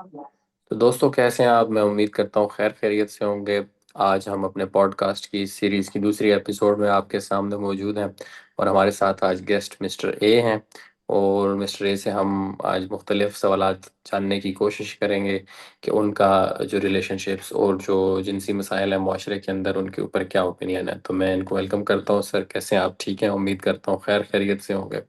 तो दोस्तों, कैसे हैं आप? मैं उम्मीद करता हूँ खैर खैरियत से होंगे। आज हम अपने पॉडकास्ट की सीरीज की दूसरी एपिसोड में आपके सामने मौजूद हैं और हमारे साथ आज गेस्ट मिस्टर ए हैं। और मिस्टर ए से हम आज मुख्तलिफ सवालात जानने की कोशिश करेंगे कि उनका जो रिलेशनशिप्स और जो जिनसी मसाइल हैं माशरे के अंदर, उनके ऊपर क्या ओपिनियन है। तो मैं इनको वेलकम करता हूँ। सर, कैसे हैं आप? ठीक हैं? उम्मीद करता हूँ खैर खैरियत से होंगे।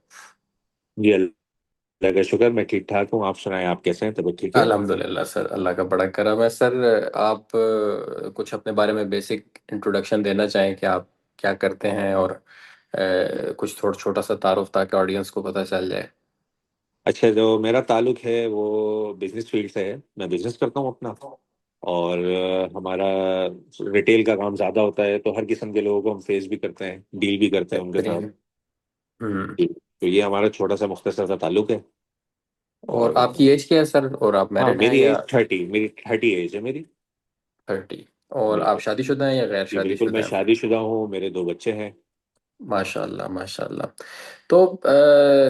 जी, अल्लाह का शुक्र। मैं ठीक ठाक हूँ। आप सुनाएं, आप कैसे हैं? तबीयत ठीक है? अल्हम्दुलिल्लाह सर, अल्लाह का बड़ा करम है। सर, आप कुछ अपने बारे में बेसिक इंट्रोडक्शन देना चाहें कि आप क्या करते हैं, और कुछ थोड़ा छोटा सा तारुफ, ताकि ऑडियंस को पता चल जाए। अच्छा, जो मेरा ताल्लुक है वो बिजनेस फील्ड से है। मैं बिजनेस करता हूँ अपना। और हमारा रिटेल का काम ज़्यादा होता है, तो हर किस्म के लोगों को हम फेस भी करते हैं, डील भी करते हैं उनके साथ। बेहतरीन। हम्म। तो ये हमारा छोटा सा मुख्तसर सा ताल्लुक है। और और आपकी एज क्या है सर? और आप हाँ, मैरिड हैं मेरी या? एज 30, मेरी 30 एज है मेरी। 30। और आप बिल्कुल। शादीशुदा हैं या गैर जी बिल्कुल, मैं शादीशुदा हैं? शादीशुदा हूँ, मेरे 2 बच्चे हैं। माशाल्लाह माशाल्लाह। तो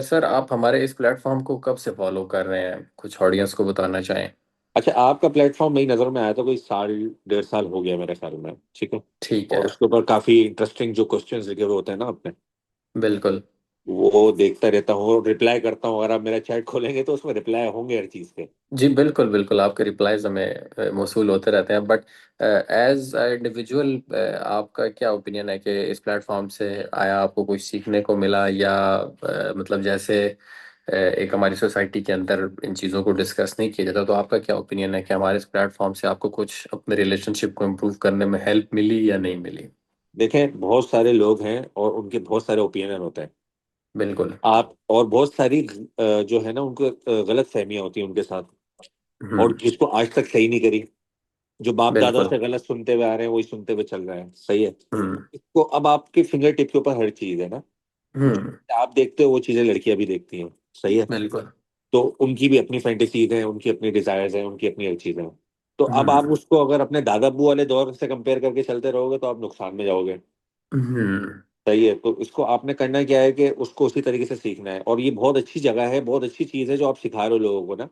सर, आप हमारे इस प्लेटफॉर्म को कब से फॉलो कर रहे हैं? कुछ ऑडियंस को बताना चाहें। अच्छा, आपका प्लेटफॉर्म मेरी नज़र में आया था कोई साल, 1.5 साल हो गया मेरे ख्याल में। ठीक है। ठीक और है। उसके ऊपर काफ़ी इंटरेस्टिंग जो क्वेश्चंस लिखे हुए होते हैं ना आपने, बिल्कुल। वो देखता रहता हूँ और रिप्लाई करता हूँ। अगर आप मेरा चैट खोलेंगे तो उसमें रिप्लाई होंगे हर चीज़ के। जी बिल्कुल बिल्कुल, आपके रिप्लाइज हमें मौसूल होते रहते हैं। बट एज इंडिविजुअल, आपका क्या ओपिनियन है कि इस प्लेटफॉर्म से आया आपको कुछ सीखने को मिला, या मतलब जैसे एक हमारी सोसाइटी के अंदर इन चीज़ों को डिस्कस नहीं किया जाता, तो आपका क्या ओपिनियन है कि हमारे इस प्लेटफॉर्म से आपको कुछ अपने रिलेशनशिप को इम्प्रूव करने में हेल्प मिली या नहीं मिली? देखें, बहुत सारे लोग हैं और उनके बहुत सारे ओपिनियन होते हैं। बिल्कुल। आप और बहुत सारी जो है ना, उनको गलत फहमियां होती हैं उनके साथ। और हम्म। जिसको आज तक सही नहीं करी, जो बाप दादा बिल्कुल। से गलत सुनते हुए आ रहे हैं वही सुनते हुए चल रहे हैं। सही है। हम्म। इसको अब आपके फिंगर टिप के ऊपर हर चीज है ना। हम्म। आप देखते हो वो चीजें लड़कियां भी देखती हैं। सही है। बिल्कुल। तो उनकी भी अपनी फैंटेसीज हैं, उनकी अपनी डिजायर्स हैं, उनकी अपनी हर चीजें हैं। तो अब आप हम्म। उसको अगर अपने दादा अब्बू वाले दौर से कंपेयर करके चलते रहोगे तो आप नुकसान में जाओगे। हम्म। सही है। तो इसको आपने करना क्या है कि उसको उसी तरीके से सीखना है। और ये बहुत अच्छी जगह है, बहुत अच्छी चीज है जो आप सिखा रहे हो लोगों को ना।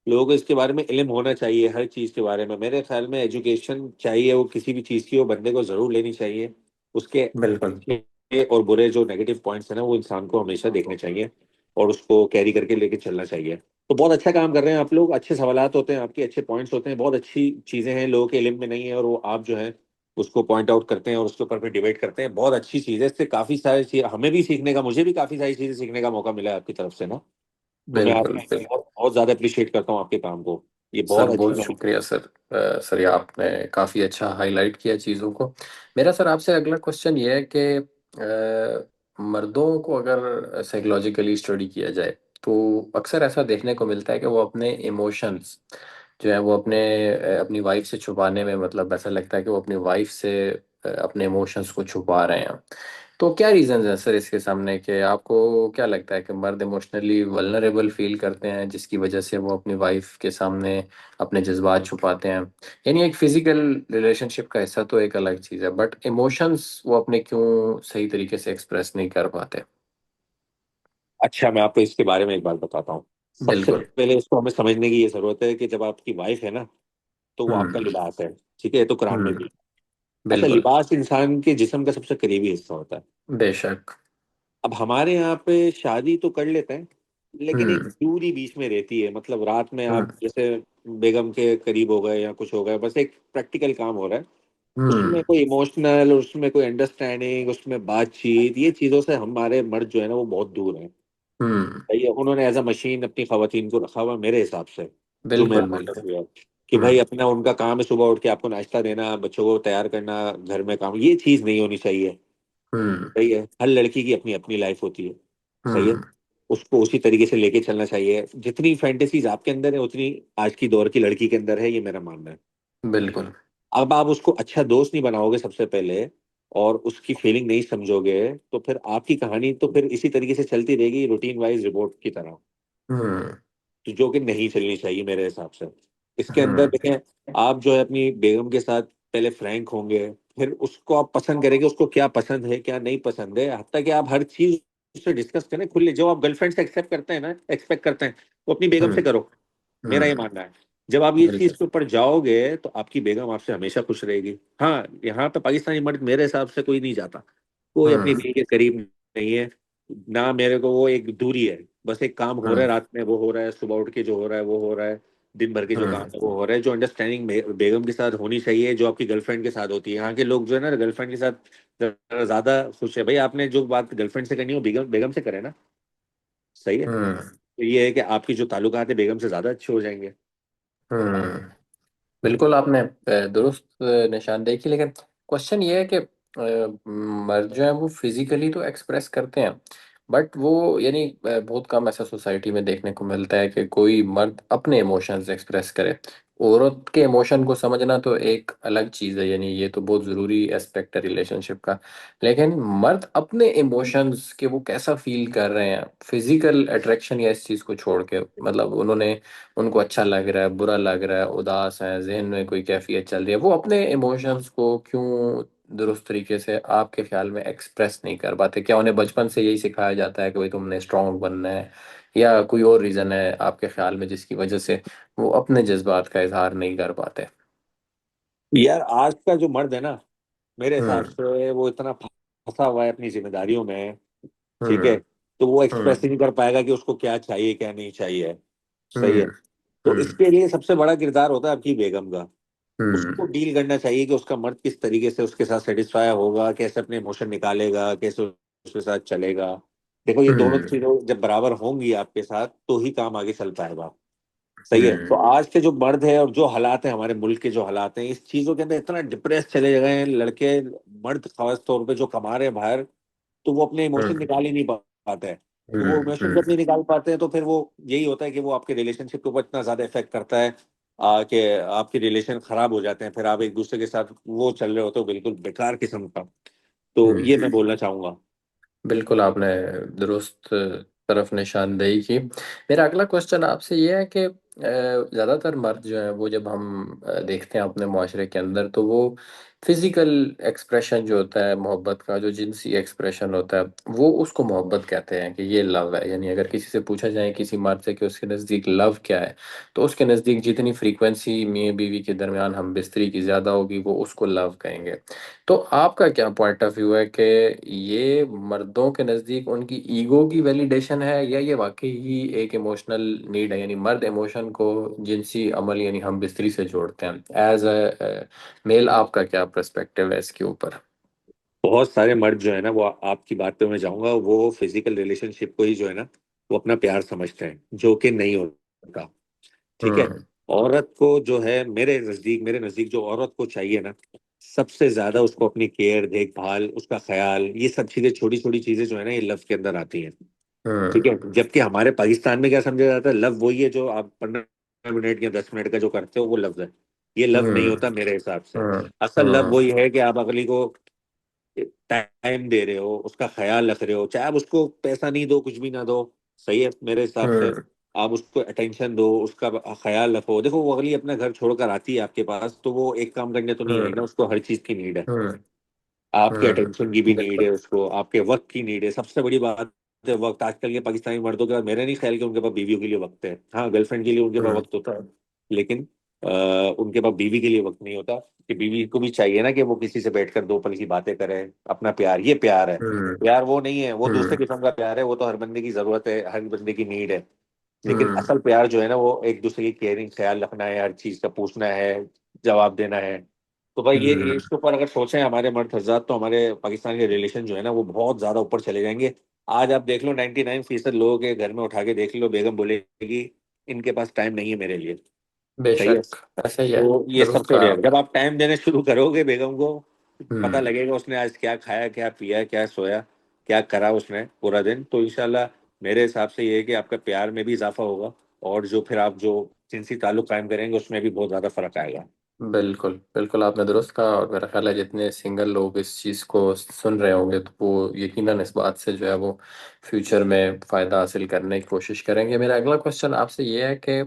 लोगों को इसके बारे में इल्म होना चाहिए, हर चीज के बारे में। मेरे ख्याल में एजुकेशन चाहिए, वो किसी भी चीज की, वो बंदे को जरूर लेनी चाहिए। उसके बिल्कुल। अच्छे और बुरे जो नेगेटिव पॉइंट्स है ना, वो इंसान को हमेशा देखने चाहिए और उसको कैरी करके लेके चलना चाहिए। तो बहुत अच्छा काम कर रहे हैं आप लोग। अच्छे सवालात होते हैं आपके, अच्छे पॉइंट्स होते हैं, बहुत अच्छी चीजें हैं, लोगों के इल्म में नहीं है और वो आप जो है उसको पॉइंट आउट करते हैं और उसके ऊपर फिर डिबेट करते हैं। बहुत अच्छी चीज़ है। इससे काफी सारी चीज हमें भी सीखने का, मुझे भी काफी सारी चीजें सीखने का मौका मिला है आपकी तरफ से ना। तो मैं बिल्कुल आपका बिल्कुल। बहुत बहुत ज्यादा अप्रिशिएट करता हूँ आपके काम को। ये सर बहुत अच्छी बहुत चीज है। शुक्रिया सर। सर, ये आपने काफ़ी अच्छा हाईलाइट किया चीज़ों को। मेरा सर आपसे अगला क्वेश्चन ये है कि मर्दों को अगर साइकोलॉजिकली स्टडी किया जाए, तो अक्सर ऐसा देखने को मिलता है कि वो अपने इमोशंस जो है वो अपनी वाइफ से छुपाने में, मतलब ऐसा लगता है कि वो अपनी वाइफ से अपने इमोशंस को छुपा रहे हैं। तो क्या रीजंस हैं सर इसके सामने, कि आपको क्या लगता है कि मर्द इमोशनली वल्नरेबल फील करते हैं जिसकी वजह से वो अपनी वाइफ के सामने अपने जज्बात छुपाते हैं? यानी एक फिजिकल रिलेशनशिप का हिस्सा तो एक अलग चीज़ है, बट इमोशंस वो अपने क्यों सही तरीके से एक्सप्रेस नहीं कर पाते? अच्छा, मैं आपको इसके बारे में एक बात बताता हूँ। सबसे बिल्कुल। पहले इसको हमें समझने की ये जरूरत है कि जब आपकी वाइफ है ना, तो वो आपका हम्म। लिबास है। ठीक है, ये तो कुरान में हम्म। भी। अच्छा, बिल्कुल। लिबास इंसान के जिस्म का सबसे करीबी हिस्सा होता है। बेशक। अब हमारे यहाँ पे शादी तो कर लेते हैं, लेकिन एक हम्म। दूरी बीच में रहती है। मतलब रात में आप हम्म। जैसे बेगम के करीब हो गए या कुछ हो गए, बस एक प्रैक्टिकल काम हो रहा है। उसमें हम्म। कोई इमोशनल, उसमें कोई अंडरस्टैंडिंग, उसमें बातचीत, ये चीजों से हमारे मर्द जो है ना वो बहुत दूर है। हम्म। भाई उन्होंने एज अ मशीन अपनी खवातीन को रखा हुआ है, मेरे हिसाब से। जो मेरा बिल्कुल पॉइंट ऑफ बिल्कुल। व्यू है कि भाई हम्म। अपना उनका काम है सुबह उठ के आपको नाश्ता देना, बच्चों को तैयार करना, घर में काम, ये चीज नहीं होनी चाहिए। हम्म। सही है। हर लड़की की अपनी अपनी लाइफ होती है। सही है। हम्म। उसको उसी तरीके से लेके चलना चाहिए। जितनी फैंटेसीज आपके अंदर है उतनी आज की दौर की लड़की के अंदर है, ये मेरा मानना है। बिल्कुल। अब आप उसको अच्छा दोस्त नहीं बनाओगे सबसे पहले, और उसकी फीलिंग नहीं समझोगे, तो फिर आपकी कहानी तो फिर इसी तरीके से चलती रहेगी, रूटीन वाइज रिपोर्ट की तरह। हम्म। तो जो कि नहीं चलनी चाहिए मेरे हिसाब से। इसके अंदर हम्म। देखें, आप जो है अपनी बेगम के साथ पहले फ्रैंक होंगे, फिर उसको आप पसंद करेंगे, उसको क्या पसंद है क्या नहीं पसंद है, हत्ता कि आप हर चीज उससे डिस्कस करें खुले। जो आप गर्लफ्रेंड से एक्सेप्ट करते हैं ना, एक्सपेक्ट करते हैं, वो अपनी बेगम से हम्म। करो। मेरा ये हम्म। मानना है। जब आप ये चीज बिल्कुल। के ऊपर जाओगे तो आपकी बेगम आपसे हमेशा खुश रहेगी। हाँ, यहाँ पे पाकिस्तानी मर्द मेरे हिसाब से कोई नहीं जाता, कोई अपनी हम्म। बीवी के करीब नहीं है ना। मेरे को वो एक दूरी है, बस एक काम हो रहा है, हम्म। रात में वो हो रहा है, सुबह उठ के जो हो रहा है वो हो रहा है, दिन भर के जो काम हम्म। है वो हो रहा है। जो अंडरस्टैंडिंग बेगम के साथ होनी चाहिए, जो आपकी गर्लफ्रेंड के साथ होती है। यहाँ के लोग जो है ना गर्लफ्रेंड के साथ जरा ज्यादा खुश है। भाई आपने जो बात गर्लफ्रेंड से करनी हो बेगम बेगम से करे ना, सही है। हम्म। तो ये है कि आपकी जो ताल्लुकात है बेगम से ज्यादा अच्छे हो जाएंगे। हम्म। बिल्कुल आपने दुरुस्त निशानदेही की, लेकिन क्वेश्चन ये है कि मर्द जो है वो फिजिकली तो एक्सप्रेस करते हैं, बट वो यानी बहुत कम ऐसा सोसाइटी में देखने को मिलता है कि कोई मर्द अपने इमोशंस एक्सप्रेस करे। औरत के इमोशन को समझना तो एक अलग चीज़ है, यानी ये तो बहुत ज़रूरी एस्पेक्ट है रिलेशनशिप का। लेकिन मर्द अपने इमोशंस के वो कैसा फील कर रहे हैं, फिजिकल अट्रैक्शन या इस चीज़ को छोड़ के, मतलब उन्होंने, उनको अच्छा लग रहा है, बुरा लग रहा है, उदास है, जहन में कोई कैफियत चल रही है, वो अपने इमोशंस को क्यों दुरुस्त तरीके से आपके ख्याल में एक्सप्रेस नहीं कर पाते? क्या उन्हें बचपन से यही सिखाया जाता है कि भाई तुमने स्ट्रांग बनना है, या कोई और रीज़न है आपके ख्याल में जिसकी वजह से वो अपने जज्बात का इजहार नहीं कर पाते? यार आज का जो मर्द है ना, मेरे हिसाब हम्म। से वो इतना फंसा हुआ है अपनी जिम्मेदारियों में, ठीक है, हम्म। तो वो एक्सप्रेस ही हम्म। नहीं कर पाएगा कि उसको क्या चाहिए क्या नहीं चाहिए। सही है। हम्म। तो हम्म। इसके लिए सबसे बड़ा किरदार होता है आपकी बेगम का। हम्म। उसको डील करना चाहिए कि उसका मर्द किस तरीके से उसके साथ सेटिस्फाई होगा, कैसे अपने इमोशन निकालेगा, कैसे उसके साथ चलेगा। देखो ये दोनों हम्म। चीजों जब बराबर होंगी आपके साथ तो ही काम आगे चल पाएगा। सही है। तो हम्म। आज के जो मर्द है और जो हालात है हमारे मुल्क के, जो हालात हैं इस चीजों के अंदर इतना डिप्रेस चले गए हैं लड़के, मर्द खास तौर पे जो कमा रहे हैं बाहर, तो वो अपने इमोशन हम्म। निकाल ही नहीं पाते हैं। तो वो हम्म। इमोशन जब नहीं निकाल पाते हैं तो फिर वो यही होता है कि वो आपके रिलेशनशिप के ऊपर इतना ज्यादा इफेक्ट करता है कि आपके रिलेशन खराब हो जाते हैं। फिर आप एक दूसरे के साथ वो चल रहे होते हो बिल्कुल बेकार किस्म का। तो ये हम्म। मैं बोलना चाहूंगा। बिल्कुल आपने दुरुस्त तरफ निशानदेही की। मेरा अगला क्वेश्चन आपसे ये है कि ज़्यादातर मर्द जो है वो, जब हम देखते हैं अपने माशरे के अंदर, तो वो फिजिकल एक्सप्रेशन जो होता है मोहब्बत का, जो जिनसी एक्सप्रेशन होता है, वो उसको मोहब्बत कहते हैं कि ये लव है। यानी अगर किसी से पूछा जाए किसी मर्द से कि उसके नज़दीक लव क्या है, तो उसके नज़दीक जितनी फ्रीक्वेंसी मियाँ बीवी के दरमियान हम बिस्तरी की ज़्यादा होगी, वो उसको लव कहेंगे। तो आपका क्या पॉइंट ऑफ व्यू है कि ये मर्दों के नज़दीक उनकी ईगो की वैलिडेशन है, या ये वाकई ही एक इमोशनल नीड है? यानी मर्द इमोशन को जिनसी अमल यानी हम बिस्तरी से जोड़ते हैं एज अ मेल। आपका क्या पर्सपेक्टिव है इसके ऊपर? बहुत सारे मर्द जो है ना, वो आपकी बात पे मैं जाऊंगा, वो फिजिकल रिलेशनशिप को ही जो है ना वो अपना प्यार समझते हैं, जो कि नहीं होता। ठीक है। हम्म। औरत को जो है, मेरे नजदीक जो औरत को चाहिए ना, सबसे ज्यादा उसको अपनी केयर, देखभाल, उसका ख्याल, ये सब चीजें, छोटी छोटी चीजें जो है ना ये लव के अंदर आती हैं। ठीक हम्म। है। जबकि हमारे पाकिस्तान में क्या समझा जाता है, लव वही है जो आप 15 मिनट या 10 मिनट का जो करते हो वो लव है। ये लव नहीं हम्म। होता मेरे हिसाब से। हम्म। असल लव हम्म। वही है कि आप अगली को टाइम दे रहे हो, उसका ख्याल रख रहे हो, चाहे आप उसको पैसा नहीं दो, कुछ भी ना दो। सही है मेरे हिसाब से। हम्म। आप उसको अटेंशन दो, उसका ख्याल रखो। देखो वो अगली अपना घर छोड़कर आती है आपके पास, तो वो एक काम करने तो नहीं आई ना, हम्म। उसको हर चीज की नीड है। हम्म। आपके अटेंशन की भी नीड है बिल्कुल। उसको, आपके वक्त की नीड है। सबसे बड़ी बात है वक्त। आजकल के पाकिस्तानी मर्दों के पास, मेरा नहीं ख्याल कि उनके पास बीवियों के लिए वक्त है। हाँ, गर्लफ्रेंड के लिए उनके पास हम्म। वक्त होता है, लेकिन उनके पास बीवी के लिए वक्त नहीं होता। कि बीवी को भी चाहिए ना कि वो किसी से बैठकर दो पल की बातें करे, अपना प्यार, ये प्यार है। हम्म। प्यार वो नहीं है, वो दूसरे हम्म। किस्म का प्यार है। वो तो हर बंदे की जरूरत है, हर बंदे की नीड है। लेकिन हम्म। असल प्यार जो है ना वो एक दूसरे की केयरिंग, ख्याल रखना है, हर चीज का पूछना है, जवाब देना है। तो भाई ये हम्म। इसके ऊपर अगर सोचें हमारे मर्द हजरात, तो हमारे पाकिस्तान के रिलेशन जो है ना वो बहुत ज्यादा ऊपर चले जाएंगे। आज आप देख लो 99% लोगों के घर में उठा के देख लो, बेगम बोलेगी इनके पास टाइम नहीं है मेरे लिए। सही है। बेशक ऐसा ही है। तो ये दुरुस्त सबसे कहा बढ़िया, जब आपने। आप टाइम देने शुरू करोगे बेगम को, पता हम्म। लगेगा उसने आज क्या खाया, क्या पिया, क्या सोया, क्या करा उसने पूरा दिन। तो इंशाल्लाह मेरे हिसाब से ये है कि आपका प्यार में भी इजाफा होगा, और जो फिर आप जो जिनसी ताल्लुक कायम करेंगे उसमें भी बहुत ज्यादा फर्क आएगा। बिल्कुल बिल्कुल आपने दुरुस्त कहा, और मेरा ख्याल है जितने सिंगल लोग इस चीज़ को सुन रहे होंगे तो वो यकीनन इस बात से जो है वो फ्यूचर में फ़ायदा हासिल करने की कोशिश करेंगे। मेरा अगला क्वेश्चन आपसे ये है कि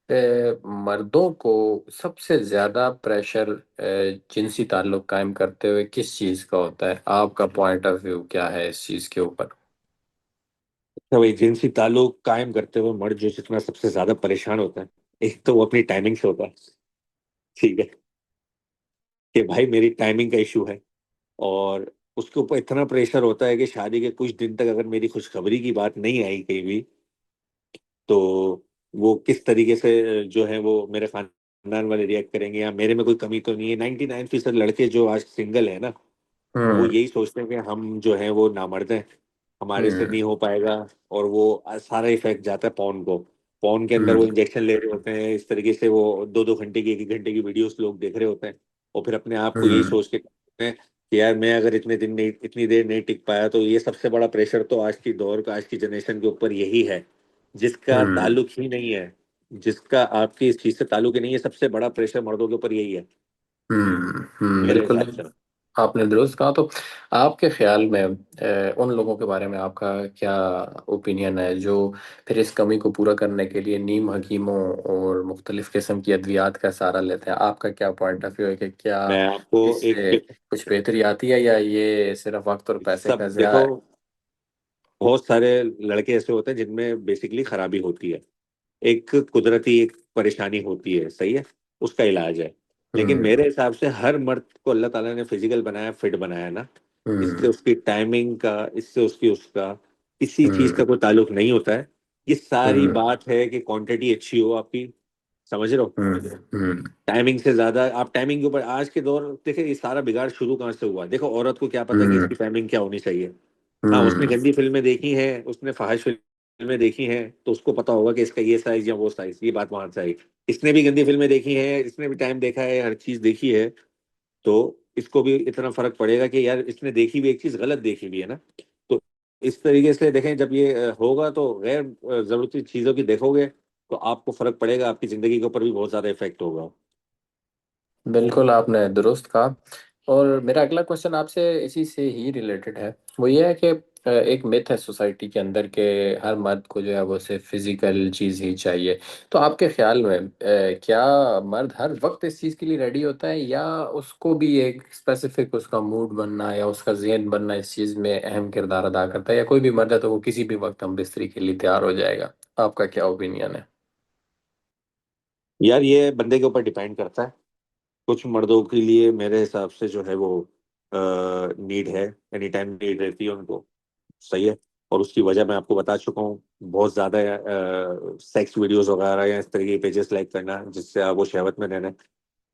मर्दों को सबसे ज़्यादा प्रेशर जिनसी ताल्लुक कायम करते हुए किस चीज़ का होता है? आपका पॉइंट ऑफ व्यू क्या है इस चीज़ के ऊपर? तो भाई जिनसी ताल्लुक कायम करते हुए मर्द जो जितना सबसे ज्यादा परेशान होता है, एक तो वो अपनी टाइमिंग से होता है, ठीक है, कि भाई मेरी टाइमिंग का इशू है। और उसके ऊपर इतना प्रेशर होता है कि शादी के कुछ दिन तक अगर मेरी खुशखबरी की बात नहीं आई कहीं भी, तो वो किस तरीके से जो है वो मेरे खानदान वाले रिएक्ट करेंगे, या मेरे में कोई कमी तो नहीं है। 99% लड़के जो आज सिंगल है ना, वो हम्म। यही सोचते हैं कि हम जो है वो नामर्द हैं, हमारे से हम्म। नहीं हो पाएगा। और वो सारा इफेक्ट जाता है पॉन को। पॉन के अंदर वो हम्म। इंजेक्शन ले रहे होते हैं, इस तरीके से वो 2-2 घंटे की, 1-1 घंटे की वीडियोस लोग देख रहे होते हैं। और फिर अपने आप को यही हम्म। सोच के करते हैं कि यार मैं अगर इतने दिन नहीं, इतनी देर नहीं टिक पाया, तो ये सबसे बड़ा प्रेशर तो आज की दौर का, आज की जनरेशन के ऊपर यही है, जिसका हम्म। ताल्लुक ही नहीं है, जिसका आपकी इस चीज से ताल्लुक ही नहीं है। सबसे बड़ा प्रेशर मर्दों के ऊपर यही है, मेरे बिल्कुल हिसाब से। बिल्कुल। आपने दुरुस्त कहा। तो आपके ख्याल में उन लोगों के बारे में आपका क्या ओपिनियन है जो फिर इस कमी को पूरा करने के लिए नीम हकीमों और मुख्तलिफ किस्म की अद्वियात का सहारा लेते हैं? आपका क्या पॉइंट ऑफ व्यू है कि क्या मैं आपको इससे एक कुछ बेहतरी आती है या ये सिर्फ वक्त और पैसे का सब ज़िया देखो, है? बहुत सारे लड़के ऐसे होते हैं जिनमें बेसिकली खराबी होती है, एक कुदरती एक परेशानी होती है, सही है, उसका इलाज है। लेकिन हम्म। मेरे हिसाब से हर मर्द को अल्लाह ताला ने फिजिकल बनाया, फिट बनाया ना, इससे हम्म। उसकी टाइमिंग का, इससे उसकी उसका किसी चीज का हम्म। कोई ताल्लुक नहीं होता है। ये सारी हम्म। बात है कि क्वांटिटी अच्छी हो आपकी, समझ रहे हो। हम्म। हम्म। टाइमिंग से ज्यादा आप टाइमिंग के ऊपर, आज के दौर देखिए, ये सारा बिगाड़ शुरू कहाँ से हुआ। देखो, औरत को क्या पता कि हम्म। इसकी टाइमिंग क्या होनी चाहिए। हाँ, उसने हम्म। गंदी फिल्में देखी हैं, उसने फाहिश फिल्में देखी हैं, तो उसको पता होगा कि इसका ये साइज या वो साइज, ये बात वहां से आई। इसने भी गंदी फिल्में देखी हैं, इसने भी टाइम देखा है, हर चीज देखी है, तो इसको भी इतना फर्क पड़ेगा कि यार इसने देखी भी एक चीज, गलत देखी भी है ना। तो इस तरीके से देखें, जब ये होगा तो गैर जरूरती चीजों की देखोगे, तो आपको फर्क पड़ेगा, आपकी जिंदगी के ऊपर भी बहुत ज्यादा इफेक्ट होगा। बिल्कुल आपने दुरुस्त कहा। और मेरा अगला क्वेश्चन आपसे इसी से ही रिलेटेड है। वो ये है कि एक मिथ है सोसाइटी के अंदर के हर मर्द को जो है वो सिर्फ फिजिकल चीज़ ही चाहिए। तो आपके ख्याल में क्या मर्द हर वक्त इस चीज़ के लिए रेडी होता है, या उसको भी एक स्पेसिफिक उसका मूड बनना या उसका जहन बनना इस चीज़ में अहम किरदार अदा करता है? या कोई भी मर्द है तो वो किसी भी वक्त हम बिस्तरी के लिए तैयार हो जाएगा? आपका क्या ओपिनियन है? यार ये बंदे के ऊपर डिपेंड करता है। कुछ मर्दों के लिए मेरे हिसाब से जो है वो नीड है, एनी टाइम नीड रहती है उनको, सही है। और उसकी वजह मैं आपको बता चुका हूँ, बहुत ज्यादा सेक्स वीडियोस वगैरह या इस तरह के पेजेस लाइक करना, जिससे आप वो शहवत में रहना,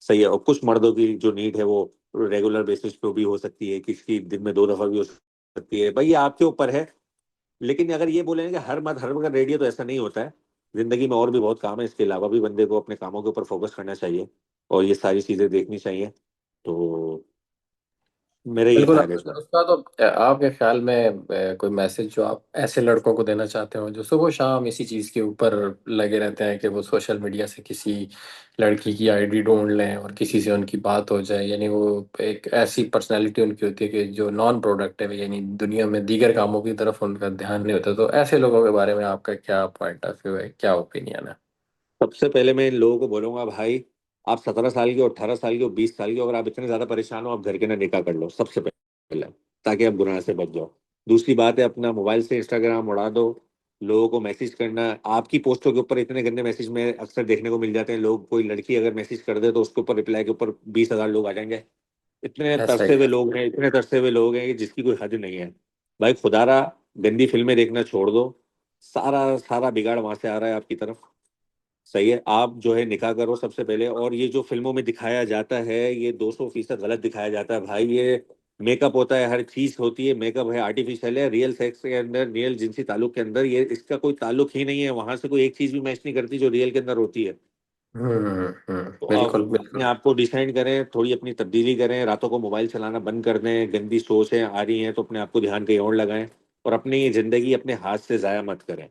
सही है। और कुछ मर्दों की जो नीड है वो रेगुलर बेसिस पे भी हो सकती है, किसी की दिन में 2 दफा भी हो सकती है, भाई ये आपके ऊपर है। लेकिन अगर ये बोलेंगे कि हर मर्द हर वक्त रेडियो, तो ऐसा नहीं होता है। जिंदगी में और भी बहुत काम है, इसके अलावा भी बंदे को अपने कामों के ऊपर फोकस करना चाहिए, और ये सारी चीजें देखनी चाहिए। तो मेरा ये बिल्कुल ख्याल है आपने इसमें। उसका तो आपके ख्याल में कोई मैसेज जो आप ऐसे लड़कों को देना चाहते हो जो सुबह शाम इसी चीज़ के ऊपर लगे रहते हैं कि वो सोशल मीडिया से किसी लड़की की आईडी ढूंढ लें और किसी से उनकी बात हो जाए, यानी वो एक ऐसी पर्सनैलिटी उनकी होती है कि जो नॉन प्रोडक्टिव है, यानी दुनिया में दीगर कामों की तरफ उनका ध्यान नहीं होता? तो ऐसे लोगों के बारे में आपका क्या पॉइंट ऑफ व्यू है, क्या ओपिनियन है? सबसे पहले मैं इन लोगों को बोलूंगा, भाई आप 17 साल के हो, 18 साल के हो, 20 साल के हो, अगर आप इतने ज्यादा परेशान हो, आप घर के ना निकाह कर लो सबसे पहले, ताकि आप गुनाह से बच जाओ। दूसरी बात है, अपना मोबाइल से इंस्टाग्राम उड़ा दो। लोगों को मैसेज करना, आपकी पोस्टों के ऊपर इतने गंदे मैसेज में अक्सर देखने को मिल जाते हैं। लोग, कोई लड़की अगर मैसेज कर दे तो उसके ऊपर रिप्लाई के ऊपर 20,000 लोग आ जाएंगे। इतने ऐसा तरसे ही हुए है। लोग हैं, इतने तरसे हुए लोग हैं कि जिसकी कोई हद नहीं है। भाई खुदारा, गंदी फिल्में देखना छोड़ दो, सारा सारा बिगाड़ वहां से आ रहा है आपकी तरफ, सही है। आप जो है निकाह करो सबसे पहले। और ये जो फिल्मों में दिखाया जाता है, ये 200% गलत दिखाया जाता है भाई। ये मेकअप होता है, हर चीज होती है, मेकअप है, आर्टिफिशियल है। रियल सेक्स के अंदर, रियल जिनसी ताल्लुक के अंदर ये इसका कोई ताल्लुक ही नहीं है, वहां से कोई एक चीज भी मैच नहीं करती जो रियल के अंदर होती है। तो आप बिल्कुल अपने बिल्कुल। आप को डिसाइड करें, थोड़ी अपनी तब्दीली करें, रातों को मोबाइल चलाना बंद कर दें, गंदी सोचें आ रही हैं तो अपने आप को ध्यान कहीं और लगाएं, और अपनी ये जिंदगी अपने हाथ से जाया मत करें।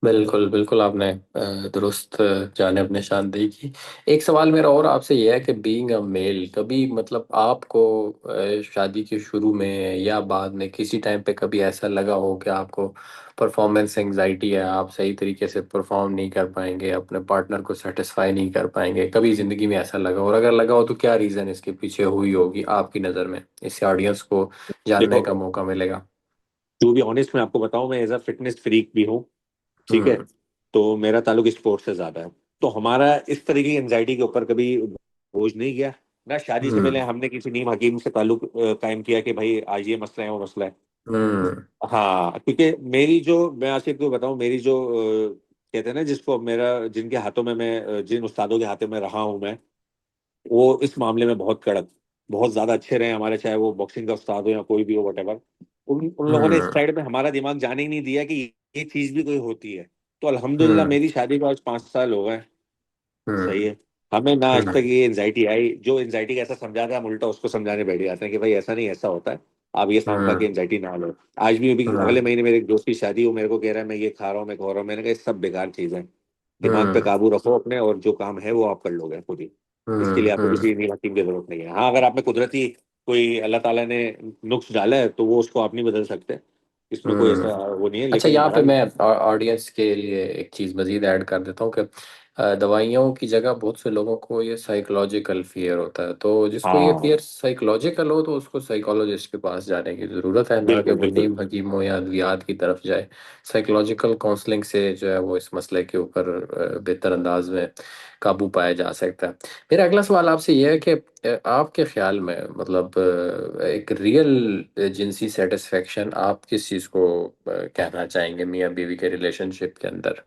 बिल्कुल बिल्कुल आपने दुरुस्त जानिब निशानदेही की। एक सवाल मेरा और आपसे यह है कि बीइंग अ मेल, कभी मतलब आपको शादी के शुरू में या बाद में किसी टाइम पे कभी ऐसा लगा हो कि आपको परफॉर्मेंस एंजाइटी है, आप सही तरीके से परफॉर्म नहीं कर पाएंगे, अपने पार्टनर को सेटिस्फाई नहीं कर पाएंगे? कभी ज़िंदगी में ऐसा लगा हो? और अगर लगा हो तो क्या रीज़न इसके पीछे हुई होगी आपकी नज़र में? इससे ऑडियंस को जानने का देखो, मौका मिलेगा। टू बी ऑनेस्ट मैं आपको बताऊं, मैं एज अ फिटनेस फ्रीक भी हूँ, ठीक है। हम्म। तो मेरा ताल्लुक स्पोर्ट्स से ज्यादा है। तो हमारा इस तरीके की एंजाइटी के ऊपर कभी बोझ नहीं गया। ना शादी से पहले हम्म। हमने किसी नीम हकीम से ताल्लुक कायम किया कि भाई आज ये मसला है वो मसला है। हम्म। हाँ, क्योंकि मेरी जो, मैं आसिफ को बताऊं, मेरी जो कहते हैं ना जिसको मेरा, जिनके हाथों में मैं जिन उस्तादों के हाथों में रहा हूं मैं, वो इस मामले में बहुत कड़क, बहुत ज्यादा अच्छे रहे हमारे, चाहे वो बॉक्सिंग का उस्ताद हो या कोई भी हो, वटेवर। उन लोगों ने इस हम्म। साइड में हमारा दिमाग जाने ही नहीं दिया कि ये चीज भी कोई होती है। तो अल्हम्दुलिल्लाह हम्म। मेरी शादी को आज 5 साल हो गए। सही हम्म। है। हमें ना आज तक हम्म। ये एंजाइटी आई। जो एंजाइटी का ऐसा समझा था, हम उल्टा उसको समझाने बैठ जाते हैं कि भाई ऐसा नहीं, ऐसा होता है। आप ये शाम खा के हम्म। एंजाइटी ना लो। आज भी अभी अगले हम्म। महीने मेरे एक दोस्त की शादी, वो मेरे को कह रहा है मैं ये खा रहा हूँ, मैं खा रहा हूँ। मैंने कहा ये सब बेकार चीज है। दिमाग पे हम्म। काबू रखो अपने, और जो काम है वो आप कर लोगे खुद ही। इसके लिए आपको हम्म। किसी नीम हकीम की जरूरत नहीं है। हाँ, अगर आप में कुदरती कोई अल्लाह ताला ने नुक्स डाला है तो वो उसको आप नहीं बदल सकते। इसमें कोई ऐसा हम्म। वो नहीं है, अच्छा, लेकिन यहाँ पे बहरहाल। मैं ऑडियंस के लिए एक चीज़ मज़ीद ऐड कर देता हूँ कि दवाइयों की जगह बहुत से लोगों को ये साइकोलॉजिकल फियर होता है। तो जिसको ये हाँ, फियर साइकोलॉजिकल हो तो उसको साइकोलॉजिस्ट के पास जाने की ज़रूरत है, ना कि बिल्कुल वो बिल्कुल। नीम हकीम हो या अद्वियात की तरफ जाए। साइकोलॉजिकल काउंसलिंग से जो है वो इस मसले के ऊपर बेहतर अंदाज में काबू पाया जा सकता है। मेरा अगला सवाल आपसे ये है कि आपके ख्याल में मतलब एक रियल जिनसी सेटिस्फेक्शन आप किस चीज़ को कहना चाहेंगे मियाँ बीवी के रिलेशनशिप के अंदर?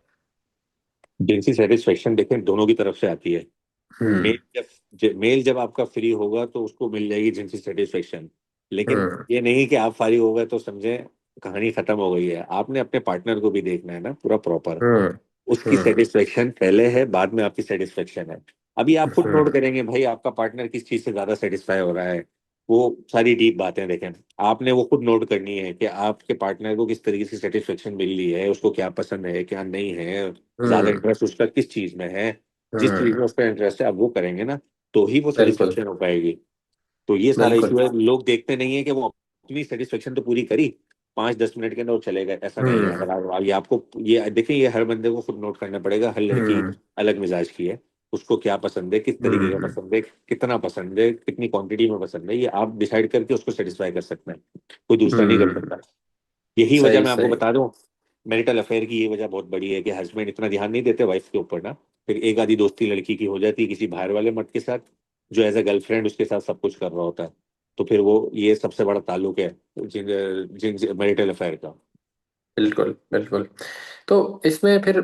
जिनसी सेटिस्फेक्शन देखें दोनों की तरफ से आती है। हम्म। मेल जब आपका फ्री होगा तो उसको मिल जाएगी जिनसी सेटिस्फेक्शन। लेकिन हम्म। ये नहीं कि आप फारिग हो गए तो समझे कहानी खत्म हो गई है। आपने अपने पार्टनर को भी देखना है ना पूरा प्रॉपर। हम्म। उसकी हम्म। सेटिस्फेक्शन पहले है, बाद में आपकी सेटिस्फेक्शन है। अभी आप खुद नोट हम्म। करेंगे भाई आपका पार्टनर किस चीज से ज्यादा सेटिस्फाई हो रहा है। वो सारी डीप बातें देखें। आपने वो खुद नोट करनी है कि आपके पार्टनर को किस तरीके से सेटिस्फेक्शन मिल रही है, उसको क्या पसंद है क्या नहीं है, ज्यादा हम्म। इंटरेस्ट उसका किस चीज में है। जिस चीज हम्म। में उसका इंटरेस्ट है आप वो करेंगे ना, तो ही वो बिल्कुल। सेटिस्फेक्शन हो पाएगी। तो ये सारा बिल्कुल। इशू है। लोग देखते नहीं है कि वो अपनी सेटिस्फेक्शन तो पूरी करी, 5-10 मिनट के अंदर वो चले गए। ऐसा नहीं है। हम्म। अगर ये आपको ये देखिए, ये हर बंदे को खुद नोट करना पड़ेगा। हर लड़की हम्म। अलग मिजाज की है। उसको क्या पसंद है, किस तरीके का हम्म। पसंद है, कितना पसंद है, कितनी क्वांटिटी में पसंद है, ये आप डिसाइड करके उसको सेटिस्फाई कर सकते हैं। कोई दूसरा नहीं कर हम्म। सकता। यही वजह सही मैं आपको सही। बता दूं, मैरिटल अफेयर की ये वजह बहुत बड़ी है कि हस्बैंड इतना ध्यान नहीं देते वाइफ के ऊपर ना। फिर एक आधी दोस्ती लड़की की हो जाती है किसी बाहर वाले मर्द के साथ, जो एज अ गर्लफ्रेंड उसके साथ सब कुछ कर रहा होता है। तो फिर वो, ये सबसे बड़ा ताल्लुक है जिन जिन मैरिटल अफेयर का। बिल्कुल बिल्कुल। तो इसमें फिर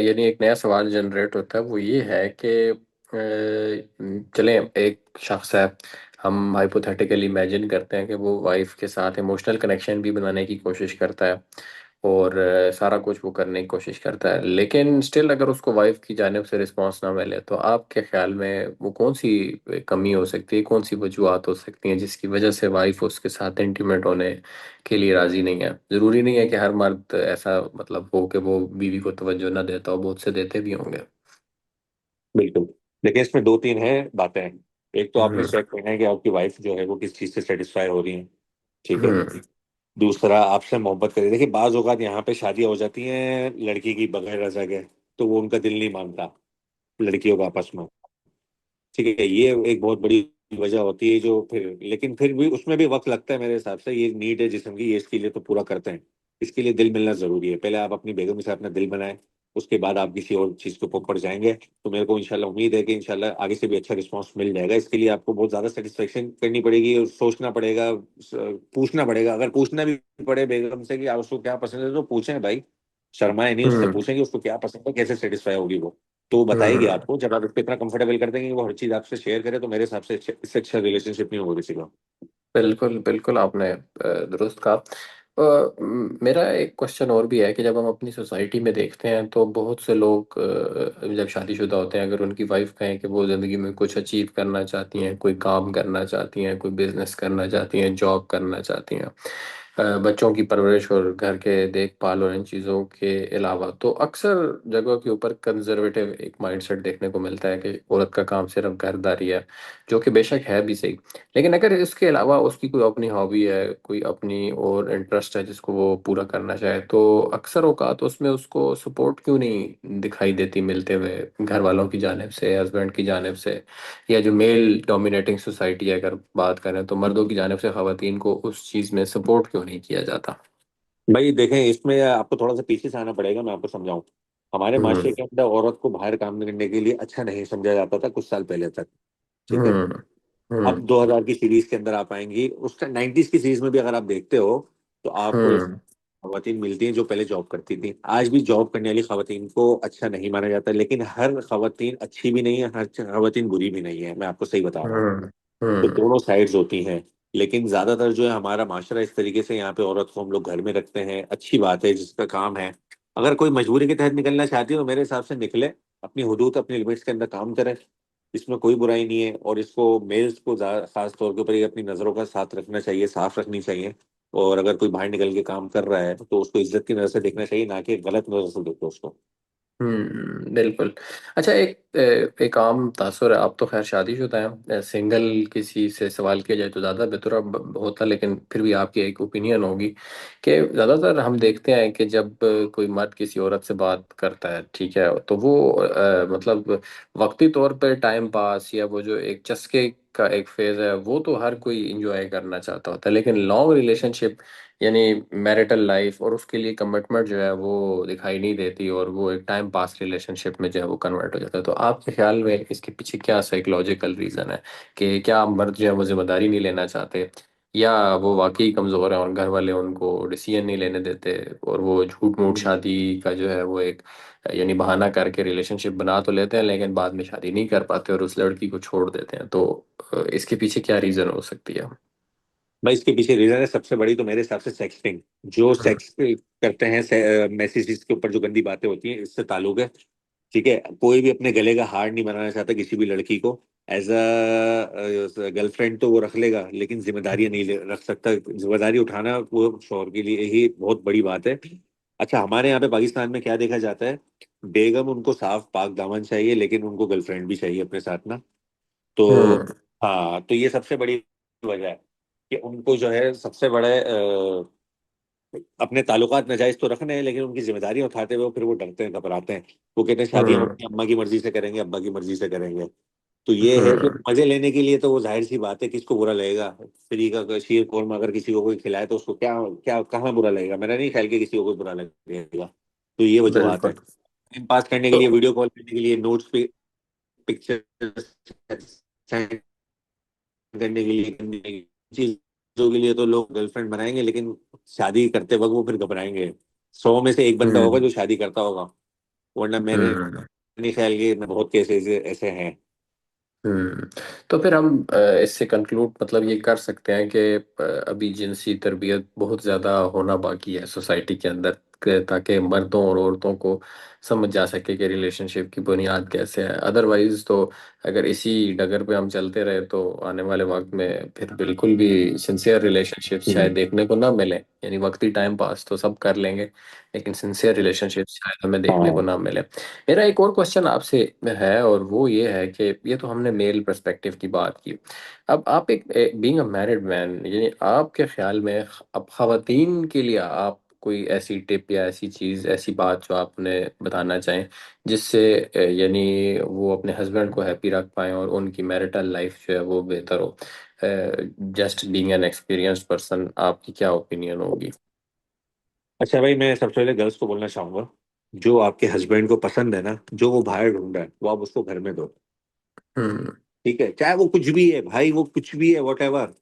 यानी एक नया सवाल जनरेट होता है, वो ये है कि चलें, एक शख्स है, हम हाइपोथेटिकली इमेजिन करते हैं कि वो वाइफ के साथ इमोशनल कनेक्शन भी बनाने की कोशिश करता है और सारा कुछ वो करने की कोशिश करता है, लेकिन स्टिल अगर उसको वाइफ की जानिब से रिस्पांस ना मिले तो आपके ख्याल में वो कौन सी कमी हो सकती है, कौन सी वजूहत हो सकती हैं जिसकी वजह से वाइफ उसके साथ इंटीमेट होने के लिए राजी नहीं है? जरूरी नहीं है कि हर मर्द ऐसा मतलब हो कि वो बीवी को तवज्जो ना देता हो, बहुत से देते भी होंगे। बिल्कुल। लेकिन इसमें दो तीन है बातें। एक तो आपने हम्म। चेक करना है कि आपकी वाइफ जो है वो किस चीज से सेटिस्फाई हो रही है। ठीक है। हम्म। दूसरा, आपसे मोहब्बत करे। देखिए बाज औकात यहाँ पे शादियां हो जाती हैं लड़की की बगैर रजा के, तो वो उनका दिल नहीं मानता लड़कियों का आपस में। ठीक है, ये एक बहुत बड़ी वजह होती है जो फिर, लेकिन फिर भी उसमें भी वक्त लगता है मेरे हिसाब से। ये नीड है जिस्म की, ये इसके लिए तो पूरा करते हैं। इसके लिए दिल मिलना जरूरी है। पहले आप अपनी बेगम से अपना दिल बनाएं, उसके बाद आप किसी और चीज के ऊपर जाएंगे। तो मेरे को इंशाल्लाह उम्मीद है कि इंशाल्लाह आगे से भी अच्छा रिस्पांस मिल जाएगा। इसके लिए आपको बहुत ज्यादा सेटिस्फेक्शन करनी पड़ेगी और सोचना पड़ेगा, पूछना पड़ेगा। अगर पूछना भी पड़े बेगम से कि आप उसको क्या पसंद है, तो पूछें भाई। शर्माए नहीं, उससे हम्म। पूछें कि उसको क्या पसंद है, कैसे सेटिस्फाई होगी वो। तो वो बताएगी हम्म। आपको। जब आप उसको इतना कंफर्टेबल कर देंगे कि वो हर चीज आपसे शेयर करे, तो मेरे हिसाब से इससे अच्छा रिलेशनशिप नहीं होगा किसी का। बिल्कुल बिल्कुल, आपने दुरुस्त कहा। मेरा एक क्वेश्चन और भी है कि जब हम अपनी सोसाइटी में देखते हैं तो बहुत से लोग जब शादीशुदा होते हैं, अगर उनकी वाइफ कहें कि वो ज़िंदगी में कुछ अचीव करना चाहती हैं, कोई काम करना चाहती हैं, कोई बिजनेस करना चाहती हैं, जॉब करना चाहती हैं, बच्चों की परवरिश और घर के देखभाल और इन चीज़ों के अलावा, तो अक्सर जगहों के ऊपर कंजर्वेटिव एक माइंडसेट देखने को मिलता है कि औरत का काम सिर्फ घरदारी है, जो कि बेशक है भी सही। लेकिन अगर इसके अलावा उसकी कोई अपनी हॉबी है, कोई अपनी और इंटरेस्ट है जिसको वो पूरा करना चाहे, तो अक्सर औकात उसमें उसको सपोर्ट क्यों नहीं दिखाई देती मिलते हुए घर वालों की जानिब से, हस्बैंड की जानिब से, या जो मेल डोमिनेटिंग सोसाइटी है अगर बात करें तो मर्दों की जानिब से खवातीन को उस चीज़ में सपोर्ट क्यों नहीं किया जाता? भाई देखें, इसमें आपको थोड़ा सा पीछे से आना पड़ेगा, मैं आपको समझाऊं। हमारे माशरे हम्म। के अंदर औरत को बाहर काम करने के लिए अच्छा नहीं समझा जाता था कुछ साल पहले तक। ठीक है। हम्म। हम्म। अब 2000 की सीरीज के अंदर आप आएंगी, उस टाइम 90s की सीरीज में भी अगर आप देखते हो तो आपको हम्म। खवातीन मिलती हैं जो पहले जॉब करती थी। आज भी जॉब करने वाली खवातीन को अच्छा नहीं माना जाता, लेकिन हर खवातीन अच्छी भी नहीं है, हर खवातीन बुरी भी नहीं है, मैं आपको सही बता रहा हूँ। हम्म। तो हम्म। दोनों साइड्स होती हैं। लेकिन ज्यादातर जो है हमारा माशरा इस तरीके से, यहाँ पे औरत को हम लोग घर में रखते हैं, अच्छी बात है, जिसका काम है। अगर कोई मजबूरी के तहत निकलना चाहती है तो मेरे हिसाब से निकले, अपनी हुदूद अपनी लिमिट्स के अंदर काम करे, इसमें कोई बुराई नहीं है। और इसको मेल्स को खास तौर के ऊपर ये अपनी नजरों का साथ रखना चाहिए, साफ रखनी चाहिए। और अगर कोई बाहर निकल के काम कर रहा है तो उसको इज्जत की नजर से देखना चाहिए, ना कि गलत नजर से देखो उसको। बिल्कुल। अच्छा, एक आम तासुर है, आप तो खैर शादीशुदा हैं, सिंगल किसी से सवाल किया जाए तो ज़्यादा बेहतर होता, लेकिन फिर भी आपकी एक ओपिनियन होगी कि ज़्यादातर हम देखते हैं कि जब कोई मर्द किसी औरत से बात करता है, ठीक है, तो वो मतलब वक्ती तौर पर टाइम पास या वो जो एक चस्के का एक फेज है वो तो हर कोई इंजॉय करना चाहता होता है, लेकिन लॉन्ग रिलेशनशिप यानी मैरिटल लाइफ और उसके लिए कमिटमेंट जो है वो दिखाई नहीं देती, और वो एक टाइम पास रिलेशनशिप में जो है वो कन्वर्ट हो जाता है। तो आपके ख्याल में इसके पीछे क्या साइकोलॉजिकल रीज़न है कि क्या मर्द जो है वो जिम्मेदारी नहीं लेना चाहते, या वो वाकई कमज़ोर है और घर वाले उनको डिसीजन नहीं लेने देते, और वो झूठ मूठ हम्म। शादी का जो है वो एक यानी बहाना करके रिलेशनशिप बना तो लेते हैं लेकिन बाद में शादी नहीं कर पाते और उस लड़की को छोड़ देते हैं। तो इसके पीछे क्या रीज़न हो सकती है? भाई इसके पीछे रीजन है सबसे बड़ी तो मेरे हिसाब से सेक्सटिंग। जो सेक्स करते हैं, मैसेजेस के ऊपर जो गंदी बातें होती हैं, इससे ताल्लुक है। ठीक है। कोई भी अपने गले का हार नहीं बनाना चाहता किसी भी लड़की को एज अ गर्लफ्रेंड, तो वो रख लेगा, लेकिन जिम्मेदारियां नहीं रख सकता। जिम्मेदारी उठाना वो शौहर के लिए ही बहुत बड़ी बात है। अच्छा, हमारे यहाँ पे पाकिस्तान में क्या देखा जाता है, बेगम उनको साफ पाक दामन चाहिए, लेकिन उनको गर्लफ्रेंड भी चाहिए अपने साथ ना। तो हम्म। हाँ, तो ये सबसे बड़ी वजह है कि उनको जो है सबसे बड़े अपने ताल्लुकात नाजायज तो रखने हैं, लेकिन उनकी जिम्मेदारियां उठाते हुए फिर वो डरते हैं, घबराते हैं। वो कहते हैं शादियां हम्म। अपनी अम्मा की मर्जी से करेंगे, अब्बा की मर्जी से करेंगे। तो ये है कि हम्म। मजे लेने के लिए तो वो जाहिर सी बात है, किसको बुरा लगेगा। फ्री का शीर खोरमा अगर किसी को कोई खिलाए तो उसको क्या क्या कहाँ बुरा लगेगा, मेरा नहीं ख्याल कि किसी को कोई बुरा लगेगा। तो ये वजूहत है। बिल्कुल। टाइम पास करने के तो लिए, वीडियो कॉल करने के लिए, नोट्स पे पिक्चर सेंड करने के लिए, करने की चीजों के लिए तो लोग गर्लफ्रेंड बनाएंगे, लेकिन शादी करते वक्त वो फिर घबराएंगे। 100 में से एक बंदा होगा हम्म। जो शादी करता होगा, वरना मेरे हम्म। नहीं ख्याल कि बहुत केसेस ऐसे हैं। हम्म। तो फिर हम इससे कंक्लूड मतलब ये कर सकते हैं कि अभी जिनसी तरबियत बहुत ज़्यादा होना बाकी है सोसाइटी के अंदर, ताकि मर्दों और औरतों को समझ जा सके कि रिलेशनशिप की बुनियाद कैसे है। अदरवाइज तो अगर इसी डगर पे हम चलते रहे तो आने वाले वक्त में फिर बिल्कुल भी सिंसियर रिलेशनशिप शायद हम्म। देखने को ना मिले। यानी वक्ती टाइम पास तो सब कर लेंगे लेकिन सिंसियर रिलेशनशिप शायद हमें देखने को हाँ। ना मिले। मेरा एक और क्वेश्चन आपसे है, और वो ये है कि ये तो हमने मेल पर्सपेक्टिव की बात की, अब आप एक बीइंग अ मैरिड मैन, यानी आपके ख्याल में अब खवातीन के लिए आप कोई ऐसी टिप या ऐसी चीज़ ऐसी बात जो आपने बताना चाहें जिससे यानी वो अपने हस्बैंड को हैप्पी रख पाएं और उनकी मैरिटल लाइफ जो है वो बेहतर हो। Just being an experienced person, आपकी क्या ओपिनियन होगी? अच्छा भाई, मैं सबसे पहले गर्ल्स को बोलना चाहूंगा, जो आपके हस्बैंड को पसंद है ना, जो वो बाहर ढूंढ रहा है, वो आप उसको घर में दो। हम्म। ठीक है, चाहे वो कुछ भी है भाई, वो कुछ भी है, वॉट एवर।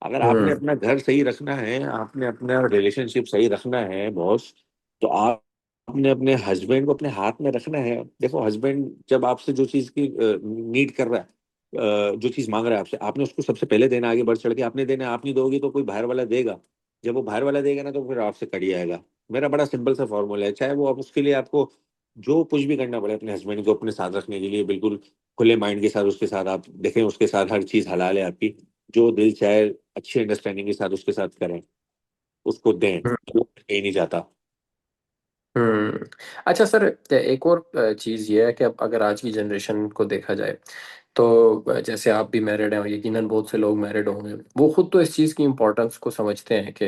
अगर आपने हम्म। अपना घर सही रखना है, आपने अपना रिलेशनशिप सही रखना है बॉस, तो आपने अपने हस्बैंड को अपने हाथ में रखना है। देखो, हस्बैंड जब आपसे जो चीज की नीड कर रहा है, जो चीज मांग रहा है आपसे, आपने उसको सबसे पहले देना, आगे बढ़ चढ़ के आपने देना है। आप नहीं दोगे तो कोई बाहर वाला देगा। जब वो बाहर वाला देगा ना, तो फिर आपसे कड़ी आएगा। मेरा बड़ा सिंपल सा फॉर्मूला है, चाहे वो आप उसके लिए आपको जो कुछ भी करना पड़े अपने हस्बैंड को अपने साथ रखने के लिए, बिल्कुल खुले माइंड के साथ उसके साथ आप देखें, उसके साथ हर चीज हलाल है आपकी। जो दिल चाहे अच्छी अंडरस्टैंडिंग के साथ उसके साथ करें, उसको दें, तो वो कहीं नहीं जाता। हम्म। अच्छा सर, एक और चीज़ ये है कि अब अगर आज की जनरेशन को देखा जाए तो जैसे आप भी मैरिड हैं और यकीनन बहुत से लोग मैरिड होंगे, वो खुद तो इस चीज़ की इम्पोर्टेंस को समझते हैं कि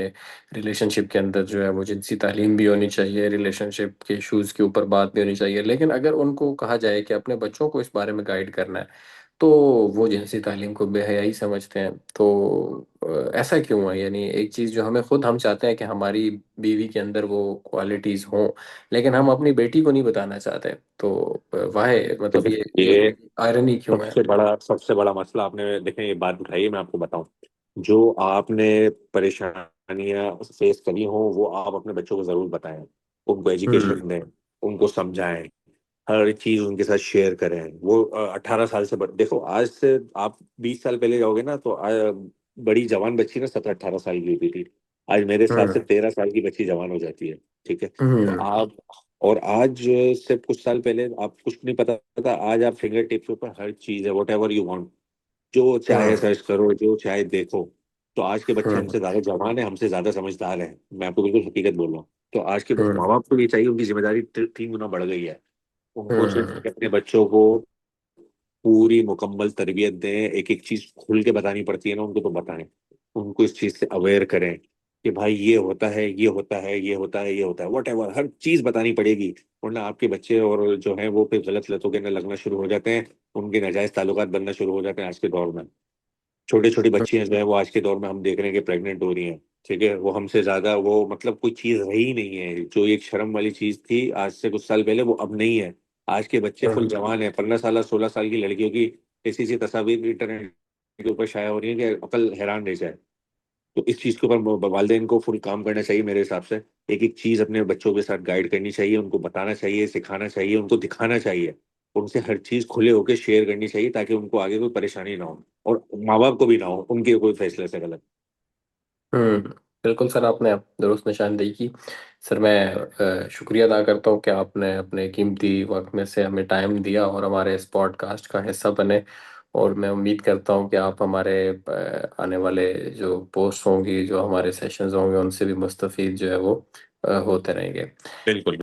रिलेशनशिप के अंदर जो है वो जिनसी तालीम भी होनी चाहिए, रिलेशनशिप के इश्यूज़ के ऊपर बात भी होनी चाहिए, लेकिन अगर उनको कहा जाए कि अपने बच्चों को इस बारे में गाइड करना है तो वो जिनसी तालीम को बेहयाई समझते हैं। तो ऐसा क्यों है? यानी एक चीज़ जो हमें खुद हम चाहते हैं कि हमारी बीवी के अंदर वो क्वालिटीज़ हों, लेकिन हम अपनी बेटी को नहीं बताना चाहते। तो वाह, मतलब ये ये आयरनी क्यों है? सबसे बड़ा मसला आपने देखें, ये बात उठाई है, मैं आपको बताऊं। जो आपने परेशानियां फेस करी हो वो आप अपने बच्चों को जरूर बताएं, उनको हम्म। एजुकेशन दें, उनको समझाएं, हर चीज उनके साथ शेयर करें। वो 18 साल से देखो, आज से आप 20 साल पहले जाओगे ना तो बड़ी जवान बच्ची ना 17-18 साल की होती थी। आज मेरे हिसाब से हम्म। 13 साल की बच्ची जवान हो जाती है। ठीक है। तो हम्म। आप, और आज से कुछ साल पहले आप कुछ नहीं पता था, आज आप फिंगर टिप के ऊपर हर चीज है, वट एवर यू वांट, जो चाहे हम्म। सर्च करो, जो चाहे देखो। तो आज के बच्चे हम्म। हमसे ज्यादा जवान है, हमसे ज्यादा समझदार हैं, मैं आपको बिल्कुल हकीकत बोल रहा हूँ। तो आज के हम्म। माँ बाप को ये चाहिए, उनकी जिम्मेदारी 3 गुना बढ़ गई है। उनको हम्म। सिर्फ अपने बच्चों को पूरी मुकम्मल तरबियत दें, एक एक चीज खुल के बतानी पड़ती है ना उनको, तो बताएं, उनको इस चीज से अवेयर करें कि भाई ये होता है, ये होता है, ये होता है, ये होता है, वट एवर, हर चीज बतानी पड़ेगी। वरना आपके बच्चे और जो है वो फिर गलत लतों के अंदर लगना शुरू हो जाते हैं, उनके नाजायज ताल्लुकात बनना शुरू हो जाते हैं आज के दौर में। छोटी छोटी बच्चियां जो है वो आज के दौर में हम देख रहे हैं कि प्रेग्नेंट हो रही हैं। ठीक है, वो हमसे ज्यादा, वो मतलब कोई चीज रही नहीं है, जो एक शर्म वाली चीज थी आज से कुछ साल पहले, वो अब नहीं है। आज के बच्चे फुल हम्म। जवान है, 15 साल 16 साल की लड़कियों की ऐसी ऐसी तस्वीर इंटरनेट के ऊपर शाया हो रही है कि अकल हैरान रह जाए। तो इस चीज के ऊपर वालदेन को फुल काम करना चाहिए मेरे हिसाब से। एक एक चीज अपने बच्चों के साथ गाइड करनी चाहिए, उनको बताना चाहिए, सिखाना चाहिए, उनको दिखाना चाहिए, उनसे हर चीज खुले होकर शेयर करनी चाहिए, ताकि उनको आगे कोई परेशानी ना हो, और माँ बाप को भी ना हो उनके कोई फैसले से गलत। हम्म। बिल्कुल सर, आपने दुरुस्त निशानदेही की। सर मैं शुक्रिया अदा करता हूँ कि आपने अपने कीमती वक्त में से हमें टाइम दिया और हमारे इस पॉडकास्ट का हिस्सा बने। और मैं उम्मीद करता हूँ कि आप हमारे आने वाले जो पोस्ट होंगी, जो हमारे सेशंस होंगे, उनसे भी मुस्तफ़ीद जो है वो होते रहेंगे। बिल्कुल।